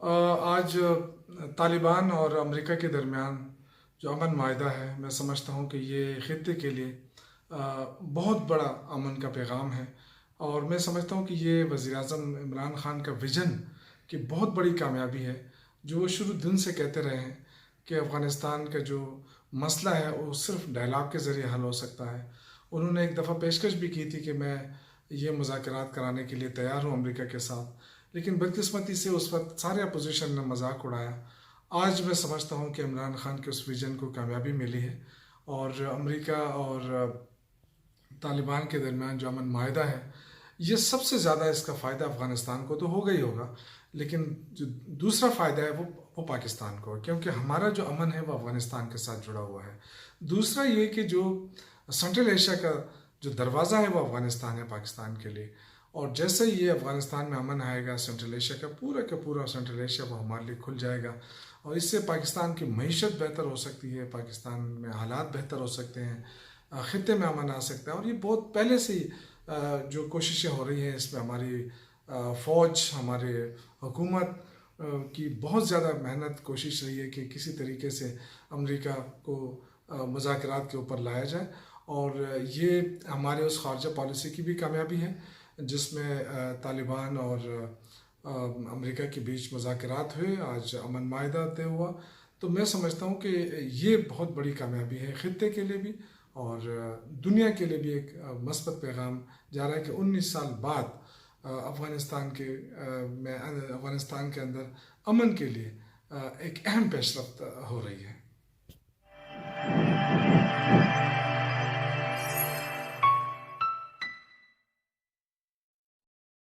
آج طالبان اور امریکہ کے درمیان جو امن معاہدہ ہے، میں سمجھتا ہوں کہ یہ خطے کے لیے بہت بڑا امن کا پیغام ہے، اور میں سمجھتا ہوں کہ یہ وزیر اعظم عمران خان کا ویژن کی بہت بڑی کامیابی ہے، جو وہ شروع دن سے کہتے رہے ہیں کہ افغانستان کا جو مسئلہ ہے وہ صرف ڈائلاگ کے ذریعے حل ہو سکتا ہے۔ انہوں نے ایک دفعہ پیشکش بھی کی تھی کہ میں یہ مذاکرات کرانے کے لیے تیار ہوں امریکہ کے ساتھ، لیکن بدقسمتی سے اس وقت سارے اپوزیشن نے مذاق اڑایا۔ آج میں سمجھتا ہوں کہ عمران خان کے اس ویژن کو کامیابی ملی ہے، اور امریکہ اور طالبان کے درمیان جو امن معاہدہ ہے، یہ سب سے زیادہ اس کا فائدہ افغانستان کو تو ہوگا ہی ہوگا، لیکن جو دوسرا فائدہ ہے وہ پاکستان کو ہے، کیونکہ ہمارا جو امن ہے وہ افغانستان کے ساتھ جڑا ہوا ہے۔ دوسرا یہ کہ جو سنٹرل ایشیا کا جو دروازہ ہے وہ افغانستان ہے پاکستان کے لیے، اور جیسے ہی یہ افغانستان میں امن آئے گا، سنٹرل ایشیا کا پورا سنٹرل ایشیا وہ ہمارے لیے کھل جائے گا، اور اس سے پاکستان کی معیشت بہتر ہو سکتی ہے، پاکستان میں حالات بہتر ہو سکتے ہیں، خطے میں امن آ سکتا ہے۔ اور یہ بہت پہلے سے ہی جو کوششیں ہو رہی ہیں، اس میں ہماری فوج، ہمارے حکومت کی بہت زیادہ محنت کوشش رہی ہے کہ کسی طریقے سے امریکہ کو مذاکرات کے اوپر لایا جائے، اور یہ ہمارے اس خارجہ پالیسی کی بھی کامیابی ہے جس میں طالبان اور امریکہ کے بیچ مذاکرات ہوئے، آج امن معاہدہ طے ہوا۔ تو میں سمجھتا ہوں کہ یہ بہت بڑی کامیابی ہے خطے کے لیے بھی، اور دنیا کے لیے بھی ایک مثبت پیغام جا رہا ہے کہ 19 سال بعد افغانستان کے اندر امن کے لیے ایک اہم پیش رفت ہو رہی ہے۔